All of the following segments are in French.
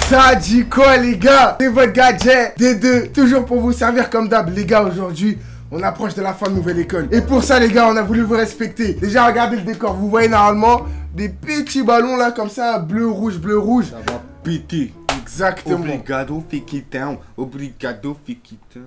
Ça dit quoi les gars? C'est votre gadget D2, toujours pour vous servir comme d'hab. Les gars, aujourd'hui on approche de la fin de nouvelle école. Et pour ça les gars, on a voulu vous respecter. Déjà regardez le décor, vous voyez normalement des petits ballons là comme ça, bleu, rouge, bleu, rouge. Ça va péter. Exactement. Obrigado, fake it down. Obrigado, fake it down.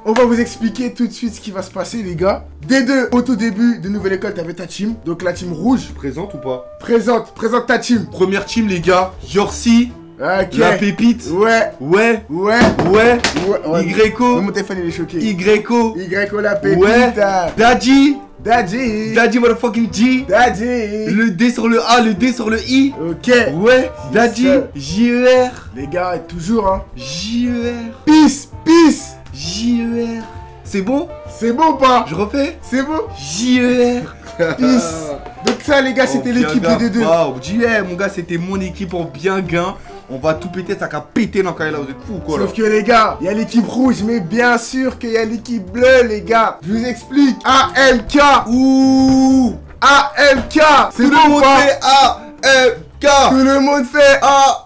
On va vous expliquer tout de suite ce qui va se passer les gars. D2, au tout début de nouvelle école, t'avais ta team. Donc la team rouge. Présente ou pas? Présente ta team. Première team les gars, Yorsi. Ok. La pépite. Ouais. Ouais. Ouais. Ouais. Ouais. Yco. Mon téléphone il est choqué. Yco. Yco la pépite. Ouais. Daddy. Daddy motherfucking G. Daddy. Le D sur le A, le D sur le I. Ok. Ouais. Daddy. JER. Les gars, toujours hein. JER. Peace. JER. C'est bon? C'est bon ou pas? Je refais? C'est bon? JER. Peace. Donc ça les gars, c'était l'équipe des D2. Wow, JER mon gars, c'était mon équipe en bien gain. On va tout péter, ça va péter dans Kaila, vous êtes fous quoi là. Sauf que les gars, il y a l'équipe rouge, mais bien sûr qu'il y a l'équipe bleue les gars. Je vous explique. AMK. Ouh. AMK. C'est Tout le bon ou monde pas? fait AMK. Tout le monde fait AMK.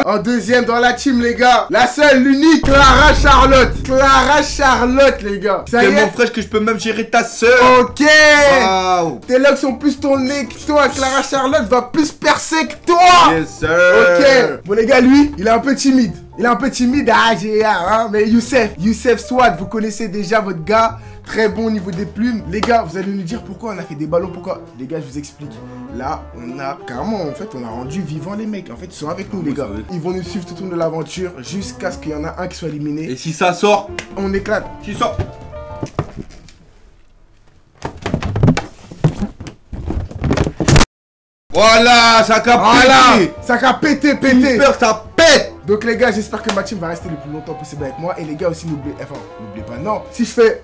En deuxième dans la team les gars, la seule, l'unique, Clara Charlotte. Clara Charlotte les gars. Ça y Tellement est. fraîche que je peux même gérer ta soeur. Ok. Waouh. Tes locks sont plus tournés que toi. Clara Charlotte va plus percer que toi. Yes sir. Ok. Bon les gars, lui, il est un peu timide. Mais Youssef Swat, vous connaissez déjà votre gars. Très bon au niveau des plumes. Les gars, vous allez nous dire pourquoi on a fait des ballons, pourquoi. Les gars, je vous explique. Là, on a carrément, en fait, on a rendu vivants les mecs. En fait, ils sont avec nous, les gars. Ils vont nous suivre tout au long de l'aventure jusqu'à ce qu'il y en a un qui soit éliminé. Et si ça sort? On éclate. Qui sort? Voilà, ça a pété. Voilà, ça a pété. Peur, ça pète. Donc les gars, j'espère que ma team va rester le plus longtemps possible avec moi. Et les gars aussi, n'oubliez pas, non. Si je fais...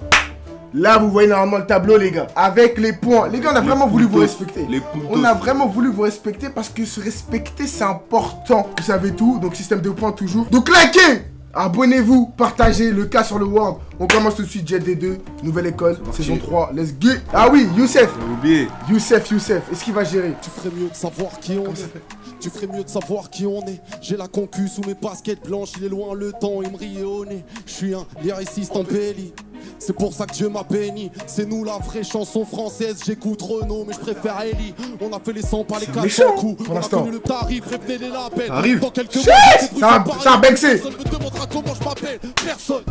Là, vous voyez normalement le tableau, les gars. Avec les points. Les gars, on a vraiment voulu vous respecter. On a vraiment voulu vous respecter parce que se respecter, c'est important. Vous savez tout. Donc, système de points toujours. Donc, likez, abonnez-vous, partagez le cas sur le World. On commence tout de suite Jet D2, nouvelle école, saison 3. Let's go. Ah oui, Youssef. Youssef. Est-ce qu'il va gérer? Tu ferais mieux de savoir qui on est. Tu ferais mieux de savoir qui on est. J'ai la concu sous mes baskets blanches. Il est loin le temps, il me rit au nez. Je suis un lyriciste embelli. C'est pour ça que Dieu m'a béni. C'est nous la vraie chanson française. J'écoute Renaud mais je préfère Ellie. On a fait les 100 par les 400 coups. Pour On a l'instant. connu le tarif, prévenez la peine. Arrive. Dans quelques mois, ça a bexé. Personne me demandera comment je m'appelle. Personne.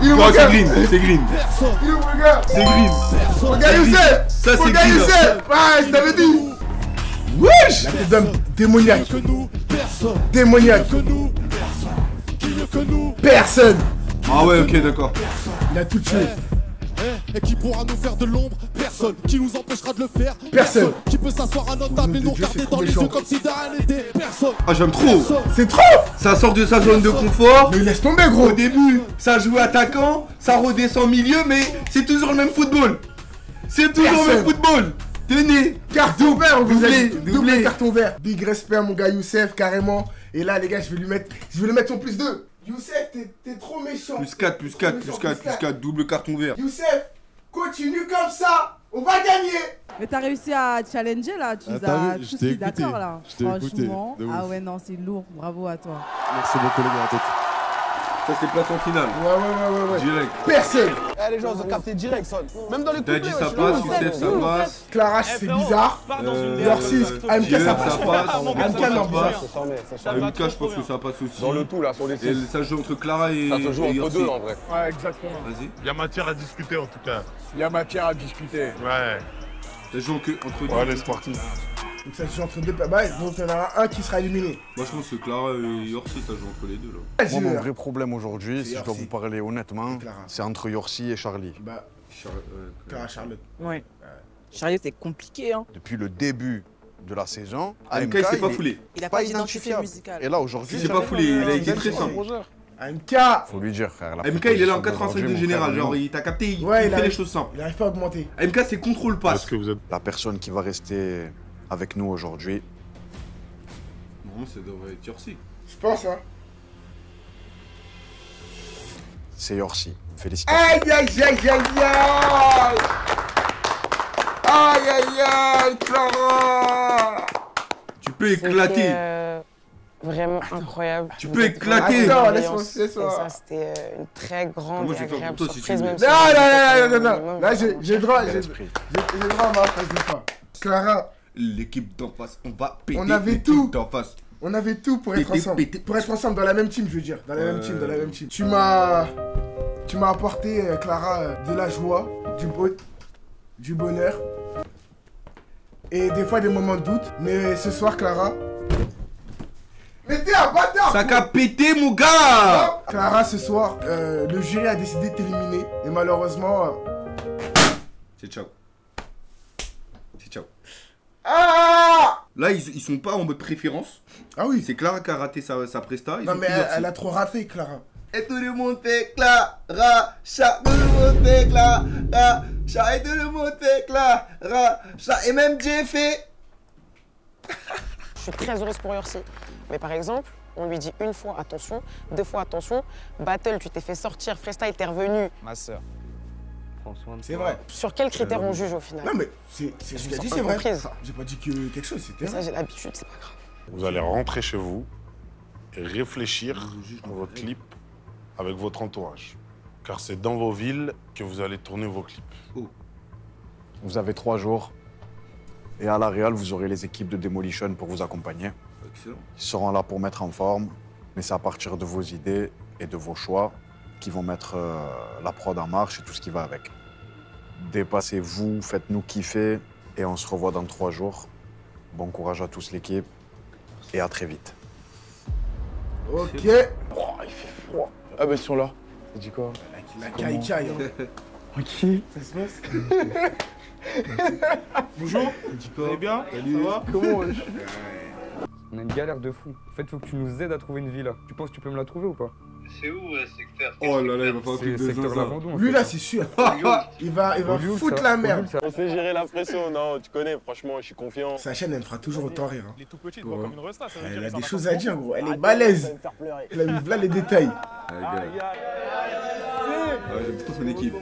Il est Non, c'est green, c'est green. Personne. Il est où, le gars? C'est green. Regarde Youssef. Ça, c'est Regarde green. Youssef. Ah, je t'avais dit. Wesh. La tête d'homme démoniaque. Que nous, personne. Démoniaque. Que nous, personne. Qui mieux que nous. Personne. Ah ouais, ok, d'accord. Il a tout tué. Et qui pourra nous faire de l'ombre? Personne. Qui nous empêchera de le faire? Personne. Qui peut s'asseoir à notre table et nous regarder dans les yeux comme si de rien n'était? Personne. Ah, j'aime trop. C'est trop. Ça sort de sa zone de confort. Mais laisse tomber, gros. Au début, ça joue attaquant, ça redescend milieu, mais c'est toujours le même football. C'est toujours le même football. Tenez. Carton vert, on vous a dit. Doublé. Doublé carton vert. Big respect à mon gars Youssef, carrément. Et là, les gars, je vais le mettre son plus 2. Youssef, t'es trop méchant. Plus 4, double carton vert. Youssef, continue comme ça. On va gagner. Mais t'as réussi à challenger là, tu nous t'as as vu, je tous t'ai mis écouté. d'accord là. Je t'ai écouté, Franchement. de ouf. Ah ouais, non, c'est lourd. Bravo à toi. Merci beaucoup les gars. Ça, c'est platon final. Ouais. Direct. Personne. Eh les gens, ils ont capté direct, son. Même dans les couplets, Daddy, ouais, ça je passe. suis là. Youssef, ça passe. Clara, c'est bizarre. Yorsis, AMK, JER, ça passe. ça passe. AMK, non, bizarre. Ça s'en met, ça s'en met. MK, je pense que ça passe aussi. Dans le tout là, sur les Et 6. ça joue entre Clara et Ça se joue et entre Yorsi. deux en vrai. Ouais, exactement. Vas-y. Il y a matière à discuter en tout cas. Il y a matière à discuter. Ouais. Ça joue entre deux. Allez, c'est parti. Donc ça se joue entre deux. Bah, donc il y en aura un qui sera éliminé. Moi, je pense que Clara et Yorsi, ça joue entre les deux là. Moi, mon JER. vrai problème aujourd'hui, si je dois Yorsi. vous parler honnêtement, Clara. c'est entre Yorsi et Charlie. Bah, Clara Charlotte. Ouais. Charlie, c'est compliqué, hein. Depuis le début de la saison, AMK, il s'est pas foulé. Il a pas pas d'identité identifiable. musicale. Et là, aujourd'hui, Il s'est pas foulé, il a été très simple. AMK. faut lui dire, frère. la MK, il est là en proposition 85 d'aujourd'hui, de mon général. frère, Genre, il t'a capté, il Ouais, fait il a- les choses simples. Il arrive pas à augmenter. MK, c'est contrôle Est-ce passe. que vous êtes. La personne qui va rester avec nous aujourd'hui, Non, ça devrait être Yorsi. Je pense, hein. c'est Yorsi. Félicitations. Aïe. Aïe aïe aïe, Clara. Tu peux éclater. Vraiment incroyable. Tu peux éclater. Attends, laisse-moi. Ça, c'était une très grande et agréable surprise. Non. Là, j'ai le droit à ma phrase de fin. Clara. L'équipe d'en face, on va péter. On avait tout. D'en face. On avait tout pour être ensemble. Pour être ensemble dans la même team, je veux dire. Dans la même team. Tu m'as apporté, Clara, de la joie, du bonheur. Et des fois des moments de doute. Mais ce soir, Clara. Mais t'es un bâtard! Ça qu'a pété, mon gars! Clara, ce soir, le jury a décidé de t'éliminer. Et malheureusement. C'est ciao. C'est ciao. Ah! Là, ils sont pas en mode préférence. Ah oui. C'est Clara qui a raté sa presta. Non, mais elle a trop raté, Clara. Et tout le monde fait Clara, chat, tout le monde fait Clara, chat, et tout le monde fait Clara, chat, et même Jay fait. Je suis très heureuse pour Yorsi. Mais par exemple, on lui dit une fois attention, 2 fois attention. Battle, tu t'es fait sortir, freestyle, t'es revenu. Ma sœur. C'est vrai. Sur quels critères on juge au final? Non, mais c'est ce que j'ai dit, c'est vrai. J'ai pas dit que quelque chose, c'était. Ça, j'ai l'habitude, c'est pas grave. Vous allez rentrer chez vous et réfléchir à votre clip avec votre entourage. Car c'est dans vos villes que vous allez tourner vos clips. Vous avez 3 jours. Et à la Real, vous aurez les équipes de Demolition pour vous accompagner. Excellent. Ils seront là pour mettre en forme. Mais c'est à partir de vos idées et de vos choix qui vont mettre la prod en marche et tout ce qui va avec. Dépassez-vous, faites-nous kiffer. Et on se revoit dans 3 jours. Bon courage à tous l'équipe. Et à très vite. Ok. Oh, il fait froid. Ah bah ils sont là. T'as dit quoi? La caille-caille. Tranquille. Ça se passe? Bonjour. Vous allez bien? Salut. Ça va? Comment wesh? On a une galère de fou. En fait, faut que tu nous aides à trouver une villa. Tu penses que tu peux me la trouver ou pas? C'est où, secteur? Oh là là, il va falloir C'est secteur Lavandou. Lui là, c'est sûr. Il va foutre la merde. On sait gérer la pression, non? Tu connais, franchement, je suis confiant. Sa chaîne, elle fera toujours autant rire. Il est tout petit, comme une resta. Elle a des choses à dire, gros. Elle est balèze. Elle a vu là les détails. J'aime trop son équipe.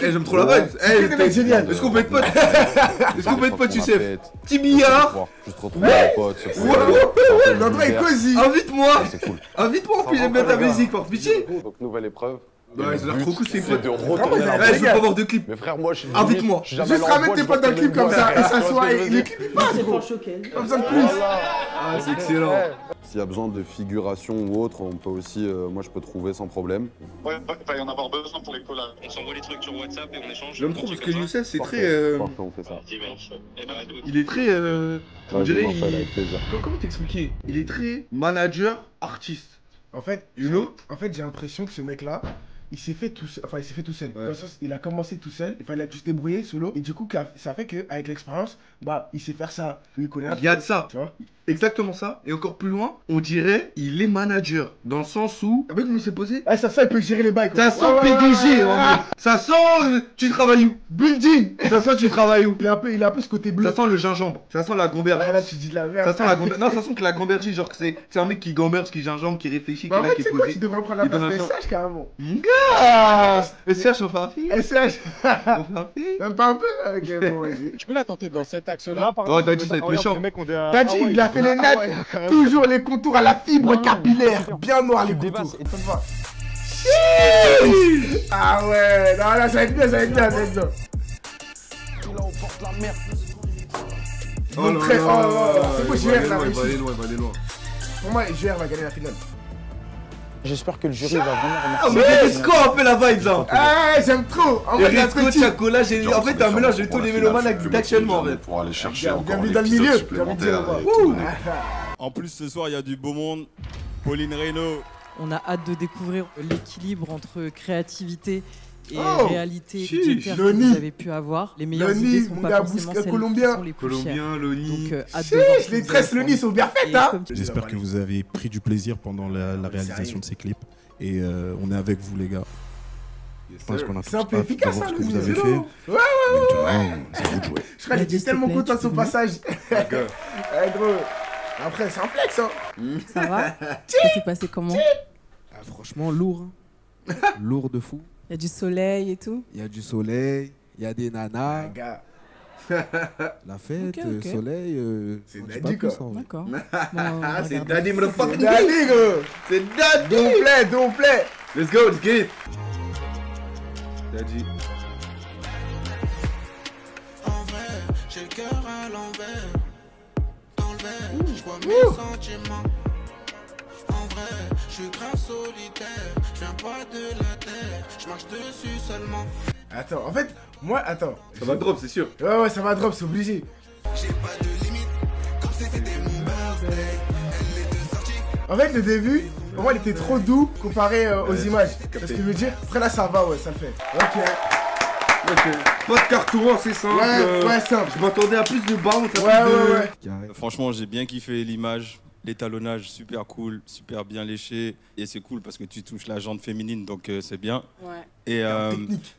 J'aime trop la vibe. C'est génial. Est-ce qu'on peut être potes? Est-ce qu'on peut être potes, tu sais? Petit billard. Juste retrouver mes potes. L'endroit est cosy. Invite-moi. C'est cool. Invite-moi, en plus j'aime bien ta musique, par pitié. Donc, nouvelle épreuve. Ouais, ça a l'air trop cool, c'est C'est de potes. retourner la Ouais, je veux pas voir de clips. Mais frère, moi, je suis. Invite-moi. Juste ramène tes potes dans le clip comme ça et s'assoit et les clips ils passent, gros. Pas besoin de plus. Ah, c'est excellent. S'il y a besoin de figuration ou autre, on peut aussi, moi je peux trouver sans problème. Ouais, il va y en avoir besoin pour les collabs. On s'envoie les trucs sur WhatsApp et on échange. J'aime trop parce que Youssef, c'est très. Parfait, on fait ça. Il est très. On Ouais, dirait. je m'en fais avec plaisir. Comment t'expliquer? Il est très manager, artiste. En fait, j'ai l'impression que ce mec-là, il s'est fait tout seul. Enfin, il s'est fait tout seul. Dans le sens, il a commencé tout seul. Il fallait se débrouiller solo. Et du coup, ça fait qu'avec l'expérience, bah, il sait faire ça. Il connaît. Il y a de ça. Tu vois? Exactement ça. Et encore plus loin, on dirait il est manager. Dans le sens où. Avec comment il s'est posé? Ah, ça sent, il peut gérer les bails. Ça sent PDG. Ça sent. Tu travailles où? Building. Ça sent tu travailles où? Il a un peu ce côté bleu. Ça sent le gingembre. Ça sent la gamberge. Ah, là, tu dis de la merde. Ça sent la gamberge. Non, ça sent que la gamberge, genre que c'est un mec qui gamberge, qui gingembre, qui réfléchit, Bah, en fait, qui est c'est quoi? posé. Tu devrais prendre la Il donne place un de SH carrément. SH, on fait un film. SH. On fait un film. Même pas un peu avec bon, Tu peux la tenter dans cet axe-là. Oh, t'as dit ça va être méchant. T'as dit, il a fait les nattes. Toujours les contours à la fibre capillaire. Bien noir les contours. Ah ouais, non, là, ça va être bien, ça va être bien, ça va être bien. Oh là Très- là. c'est beau, Il JR, va là, aller loin, il réussi. va aller loin, il va aller loin. Pour moi, JR va gagner la finale. J'espère que le jury va vraiment Oh, remercier. mais Resco un peu la vibe là. Ah, j'aime trop. En Et fait, la Resco, petite. Chacola, en fait, t'as un mélange de tous les mélomanes d'actuellement en fait. Pour aller chercher Bien encore vu dans le l'épisode milieu, supplémentaire j'ai envie de et dire, tout donner. En plus, ce soir, il y a du beau monde. Pauline Reynaud. On a hâte de découvrir l'équilibre entre créativité et Oh, réalité chiche, budgétaire que Loni. vous avez pu avoir. Les meilleures Loni, idées sont mon pas gars, forcément Bousca, celles Colombien. qui sont les plus chères. Colombien, Loni. Donc, hâte de voir ce que Les vous tresses allez Loni sont bien faites, Et hein. comme J'espère que vous avez pris du plaisir pendant la réalisation de ces clips. Et on est avec vous, les gars. Je pense qu'on a tous Simple et hâte efficace, d'avoir hein, ce que vous Loni, avez c'est fait. long. Ouais, ouais, Maintenant, c'est à vous de jouer. Je crois qu'il était tellement content de son passage. Ouais, gros. Après, c'est un flex, hein. Ça va? Ça s'est passé comment? Franchement, lourd. Lourd de fou. Il y a du soleil et tout. Il y a du soleil, Il y a des nanas. La fête, soleil. C'est daddy, quoi. D'accord. C'est daddy, motherfucking daddy, gros. C'est daddy. Don't play. Let's go, let's get it. Daddy. En vrai, j'ai le cœur à l'envers. Dans le verre, je vois mes sentiments. En vrai, je suis grave solitaire. Je viens pas de la terre, je marche dessus seulement. Attends, en fait, moi, attends. Ça va drop, c'est sûr. Ouais, ça va drop, c'est obligé. J'ai pas de limite, comme si c'était mon birthday. Elle était sortie. En fait, le début, pour moi, il était trop doux comparé aux images. C'est ce que je veux dire. Après, là, ça va, ouais, ça le fait. Ok. Pas de carton, c'est simple. Ouais, simple. Je m'attendais à plus de bounce, Franchement, j'ai bien kiffé l'image. L'étalonnage, super cool, super bien léché. Et c'est cool parce que tu touches la jante féminine, donc c'est bien. Ouais. Et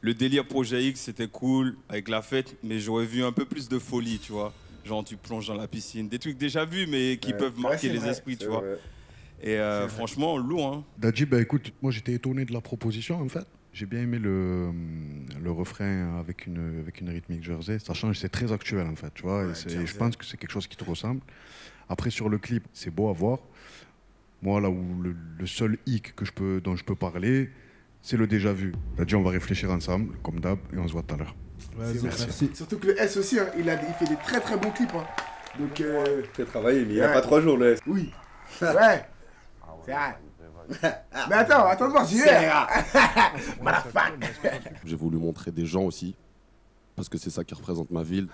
le délire Projet X, c'était cool avec la fête, mais j'aurais vu un peu plus de folie, tu vois. Genre, tu plonges dans la piscine. Des trucs déjà vus, mais qui peuvent marquer les esprits, tu vois. Et franchement, lourd, hein. Dadji, bah écoute, moi j'étais étonné de la proposition, en fait. J'ai bien aimé le refrain avec une rythmique jersey. Ça change, c'est très actuel, en fait, tu vois. Et je pense que c'est quelque chose qui te ressemble. Après, sur le clip, c'est beau à voir. Moi, là où le seul hic dont je peux parler, c'est le déjà vu. Dadji, on va réfléchir ensemble, comme d'hab, et on se voit tout à l'heure. Merci. Surtout que le S aussi, hein, il fait des très très bons clips. Hein. Donc, très travaillé, mais il n'y a pas 3 jours, le S. Oui. Ouais. C'est vrai. Mais attends de voir, j'y vais. J'ai voulu montrer des gens aussi, parce que c'est ça qui représente ma ville.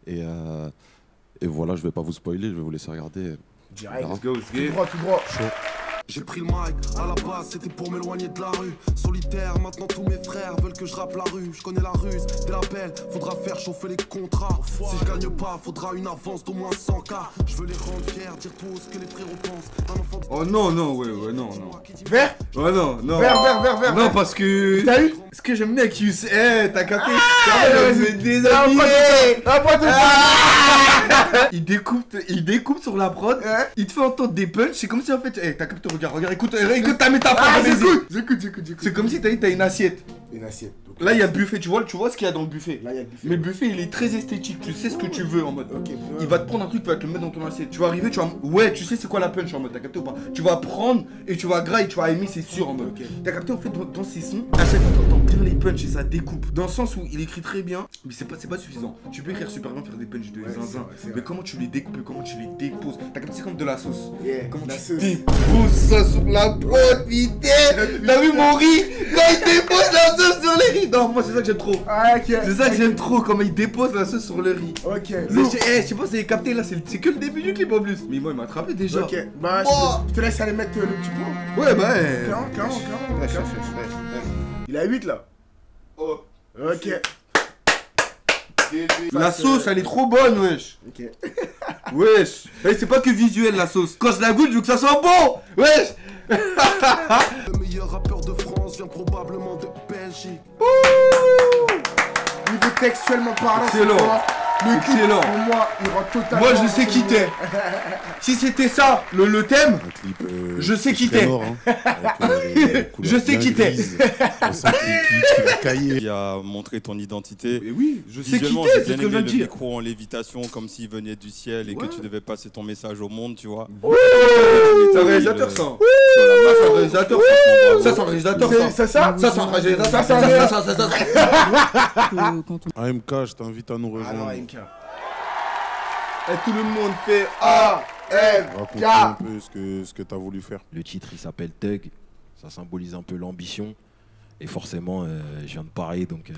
Et voilà, je vais pas vous spoiler, je vais vous laisser regarder. Direct, let's go, tout droit. J'ai pris le mic, à la base c'était pour m'éloigner de la rue. Solitaire, maintenant tous mes frères veulent que je rappe la rue. Je connais la ruse, dès l'appel, faudra faire chauffer les contrats. Si je gagne pas, faudra une avance d'au moins 100K. Je veux les rendre fiers, dire tout ce que les frérots pensent. Oh non, non. Vert. Ouais, non. Vert. Non, parce que... T'as eu ce que j'aime bien avec Yus... t'as capté. C'est déshabillé. Il découpe sur la prod, il te fait entendre des punchs, c'est comme si en fait, t'as capté, regarde, écoute ta métaphore. J'écoute. C'est comme si t'as une assiette. Une assiette. Là, il y a le buffet, tu vois ce qu'il y a dans le buffet. Là, il y a le buffet. Mais le buffet, il est très esthétique, tu sais ce que tu veux en mode. Il va te prendre un truc, il va te le mettre dans ton assiette. Tu vas arriver, tu vas. Ouais, tu sais c'est quoi la punch en mode, t'as capté ou pas? Tu vas prendre et tu vas grailler, tu vas aimer, c'est sûr en mode. T'as capté en fait dans ces sons, à chaque fois t'entends bien les punchs et ça découpe. Dans le sens où il écrit très bien, mais c'est pas suffisant. Tu peux écrire super bien, faire des punchs de zinzin. Mais comment tu les découpes et comment tu les déposes? T'as capté, c'est comme de la sauce. Comment tu déposes ça sur la prod, putain? T'as vu mon riz? Quand il dépose la sauce sur les riz. Non, moi c'est ça que j'aime trop. C'est ça que j'aime trop, comment il dépose la sauce sur le riz. Je sais pas si vous avez capté là, c'est que le début du clip en plus. Mais moi il m'a attrapé déjà. Ok, bah je te laisse aller mettre le petit point. Ouais, bah Clairement. Il a 8 là. Ok. La sauce elle est trop bonne, wesh. Wesh. C'est pas que visuel la sauce. Quand je la goûte, je veux que ça soit bon. Wesh. Le meilleur rappeur de France vient probablement de Belgique. Niveau textuellement parlant, excellent. Pour moi, il rend totalement. Moi je sais qui t'es. Si c'était ça, le thème, je sais qui t'es. Je sais qui t'es. Il a montré ton identité. Et oui, je sais qui t'es, c'est ce que je viens de dire. Le micro en lévitation comme s'il venait du ciel et que tu devais passer ton message au monde, tu vois. C'est un réalisateur ça. C'est un réalisateur ça. Ça c'est un réalisateur ça. Ça c'est un réalisateur ça. AMK, je t'invite à nous rejoindre. Et tout le monde fait raconte un peu ce que t'as voulu faire. Le titre il s'appelle Thug, ça symbolise un peu l'ambition. Et forcément, je viens de Paris, donc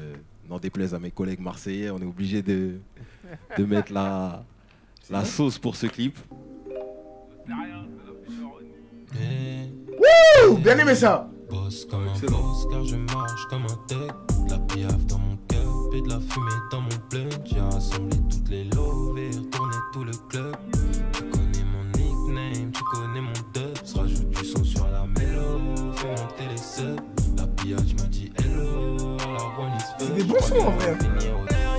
n'en déplaise à mes collègues marseillais, on est obligé de mettre la sauce pour ce clip. Wouh, bien aimé ça. Boss comme un boss car je marche comme un thug. La piaf dans mon cœur et de la fumée dans mon blunt. J'ai rassemblé toutes les loves et retourné tout le club. Tu connais mon nickname, tu connais mon dubs. Rajoute du son sur la mélo, fais monter les subs. La piaf m'a dit hello, la one is c'est des bons sons en vrai.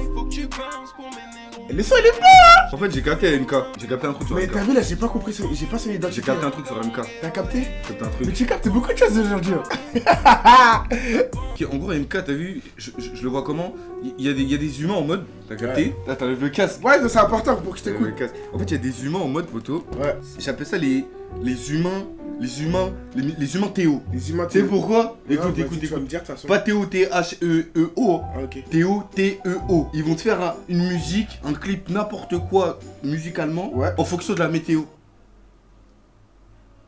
Il faut que tu penses pour mes négros. Le son il est bon hein. En fait j'ai capté MK, j'ai capté un truc sur MK. Mais t'as vu là, j'ai pas compris, j'ai pas son identité. J'ai capté un truc sur MK. T'as capté? J'ai capté un truc. Mais tu captes beaucoup de choses aujourd'hui. Ok, en gros MK t'as vu, je le vois comment? Il y a des humains en mode, t'as capté? Là t'enlèves le casque. Ouais, c'est important pour que je t'écoute. En fait il y a des humains en mode poteau. Ouais. J'appelle ça les humains. Les humains Théo. Les humains Théo. Tu sais pourquoi? Écoute. Pas Théo T-H-E-E-O. Théo T-E-O. Ils vont te faire une musique, un clip, n'importe quoi musicalement, en fonction de la météo.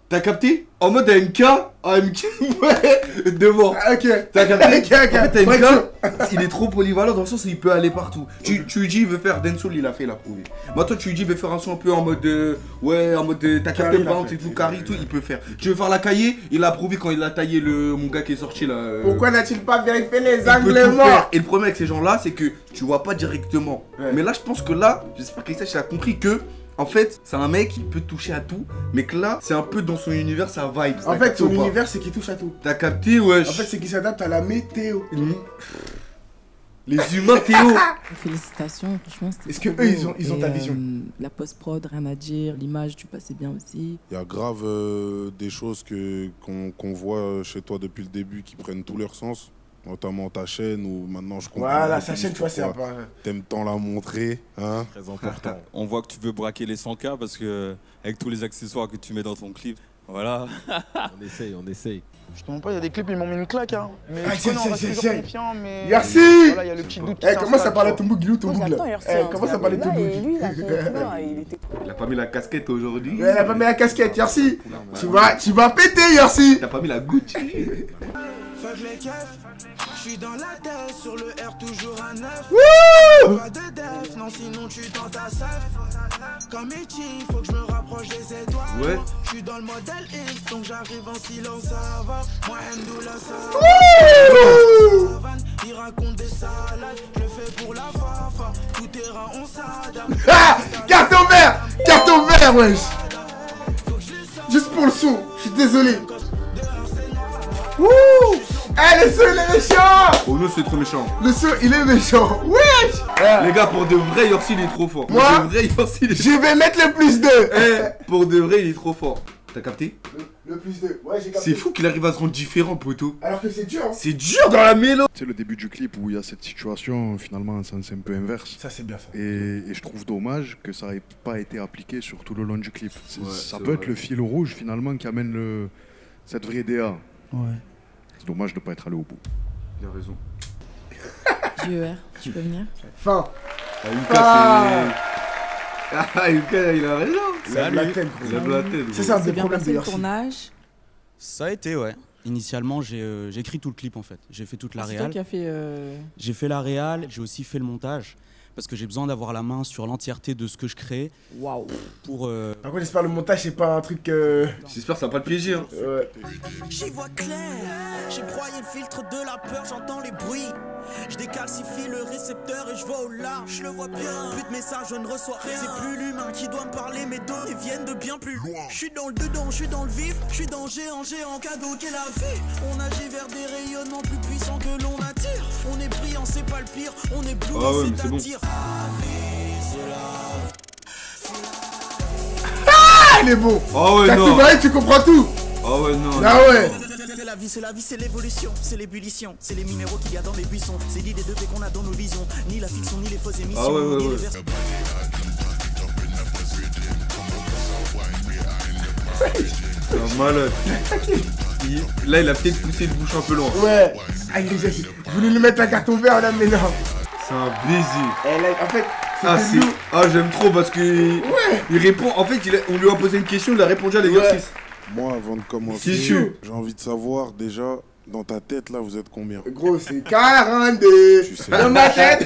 T'as capté? En mode AMK, ouais, devant. Ok. T'as capté? Ok. En fait, AMK, il est trop polyvalent dans le sens où il peut aller partout. Tu lui dis, il veut faire dancehall, il a fait, il a prouvé. Moi, toi, tu lui dis, il veut faire un son un peu en mode, t'as capté le bounce et tout, carré, tout, il peut faire. Tu veux faire la cahier, il a prouvé quand il a taillé mon gars qui est sorti là. Pourquoi n'a-t-il pas vérifié les angles morts? Et le problème avec ces gens-là, c'est que tu vois pas directement. Mais là, je pense que là, j'espère qu'Aïssa a compris que. En fait, c'est un mec qui peut toucher à tout, mais que là, c'est un peu dans son univers, sa vibe. En fait, son univers, c'est qu'il touche à tout. T'as capté, wesh. En fait, c'est qu'il s'adapte à la météo. Les humains Théo. Félicitations, franchement. Est-ce que eux, ils ont ta vision? La post-prod, rien à dire. L'image, tu passais bien aussi. Il y a grave des choses qu'on voit chez toi depuis le début qui prennent tout leur sens. Notamment ta chaîne où maintenant je comprends. Voilà, sa chaîne, tu vois, c'est un peu. T'aimes tant la montrer, hein? Très important. On voit que tu veux braquer les 100K parce que, avec tous les accessoires que tu mets dans ton clip, voilà. On essaye. Je te mens pas, il y a des clips, ils m'ont mis une claque. Hein. Mais tiens, on reste toujours confiant, mais. Merci! Voilà, il y a le petit doute qui comment ça parlait ton bouc, ton bouc là? Comment ça parlait ton bouc? Il a pas mis la casquette aujourd'hui. Ouais, il a pas mis la casquette, Yersi. Tu vas péter, Yersi. T'as pas mis la Gucci. Fuck les keufs, j'suis dans la tête, sur le R toujours à 9. Wouh! Pas de def, non sinon tu tentes ta sef. Comme Eti, faut que je me rapproche des étoiles. Ouais. J'suis dans le modèle X, donc j'arrive en silence, ça va. Moi Ndoula ça va. Il raconte des salades, je le fais pour la fafa. Tout terrain on s'adapte. Ah! Carton vert, wesh! Juste pour le son, je suis désolé. Wouh! Eh, le son il est méchant! Oh non, c'est trop méchant. Le son il est méchant, wesh! Les gars, pour de vrai, Yorsi il est trop fort. Moi, pour de vrai, Yorsi il est... je vais mettre le plus 2. Pour de vrai, il est trop fort. T'as capté? Le plus 2, ouais, j'ai capté. C'est fou qu'il arrive à se rendre différent, poteau. Alors que c'est dur, hein. C'est dur dans la mélo. Tu sais, le début du clip où il y a cette situation, finalement, c'est un peu inverse. Ça, c'est bien ça. Et je trouve dommage que ça n'ait pas été appliqué sur tout le long du clip. Ça peut être le fil rouge, finalement, qui amène cette vraie DA. Ouais. C'est dommage de ne pas être allé au bout. Il a raison. JER, tu peux venir? Fin. Yuka, il a raison. Il a blaté. C'est ça, c'est bien passé le tournage. Ça a été, ouais. Initialement, j'ai écrit tout le clip en fait. J'ai fait toute la réal. C'est toi qui as fait. J'ai fait la réal, j'ai aussi fait le montage. Parce que j'ai besoin d'avoir la main sur l'entièreté de ce que je crée. Waouh. Pour. Par contre, j'espère le montage, c'est pas un truc. J'espère que ça va pas le piéger. Hein. Ouais. J'y vois clair, j'ai broyé le filtre de la peur, j'entends les bruits. Je décalcifie le récepteur et je vois au large, je le vois bien. Plus de messages, je ne reçois rien. C'est plus l'humain qui doit me parler, mes données viennent de bien plus loin. Je suis dans le dedans, je suis dans le vif, je suis dans géant cadeau qu'est la vie. On agit vers des rayonnements plus puissants que l'on attire. On est brillant, c'est pas le pire, on est bleu, c'est-à-dire. Ah, il est beau. Oh ouais, t'as non. Tout vrai, tu comprends tout. Oh ouais, non. Ah ouais. C'est la vie, c'est l'évolution, c'est l'ébullition, c'est les minéraux qu'il y a dans mes buissons, c'est l'idée de paix qu'on a dans nos visions, ni la fiction, ni les fausses émissions. Ah ouais, ni ouais. C'est un malade. Là, il a peut-être poussé le bouche un peu loin. Ouais. Ah, je voulais lui mettre un carton vert là, mais non. C'est un baiser. En fait, j'aime trop parce que il répond. En fait, on lui a posé une question, il a répondu à l'exercice. Moi, avant de commencer, j'ai envie de savoir déjà, dans ta tête là, vous êtes combien? Gros, c'est 42. Dans ma tête.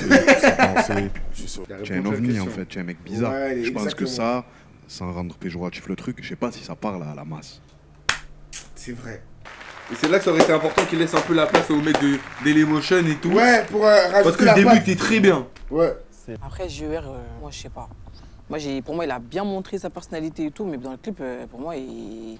Tu es un ovni en fait, tu es un mec bizarre. Ouais, je pense que ça, sans rendre péjoratif le truc, je sais pas si ça parle à la masse. C'est vrai. Et c'est là que ça aurait été important qu'il laisse un peu la place au mec de Dailymotion et tout. Ouais, pour rajouter. Parce que le début était très bien. Ouais. Après, JER, moi je sais pas. Pour moi, il a bien montré sa personnalité et tout, mais dans le clip, pour moi, il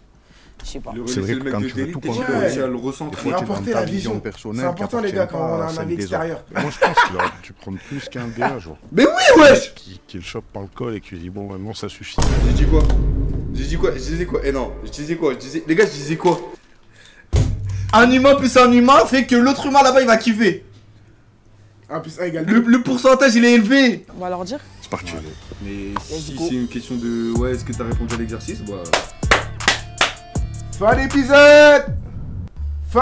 Je sais pas. C'est vrai que quand tu veux tout contrôler, à le recentrer. des fois, tu prends ta vision personnelle. C'est important, les gars, quand on a un avis extérieur. Moi, je pense qu'il aurait dû prendre plus qu'un DA, genre. Mais oui, wesh! Qui le chope par le col et qui lui dit bon, maintenant ça suffit. J'ai dit quoi? J'ai dit quoi? Je disais quoi? Eh non, je disais quoi? Les gars, je disais quoi? Un humain plus un humain fait que l'autre humain là-bas il va kiffer. 1 plus 1 égale 2. Le pourcentage il est élevé. On va leur dire. C'est parti. Mais si c'est une question de ouais, est-ce que t'as répondu à l'exercice? Bah. Fin d'épisode.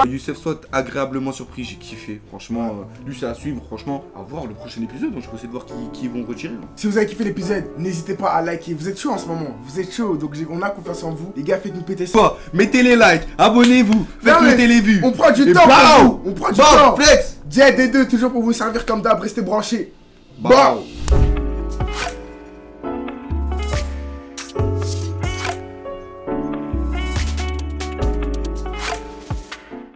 Youssef soit agréablement surpris, j'ai kiffé. Franchement, lui c'est à suivre. Franchement, à voir le prochain épisode. Donc je peux essayer de voir qui vont retirer. Si vous avez kiffé l'épisode, n'hésitez pas à liker. Vous êtes chaud en ce moment. Vous êtes chaud. Donc on a confiance en vous. Les gars, faites-nous péter ça. Mettez les likes, abonnez-vous, faites monter les vues. On prend du temps pour vous. On prend du temps. Flex. Jet D2 toujours pour vous servir comme d'hab. Restez branchés. Bah.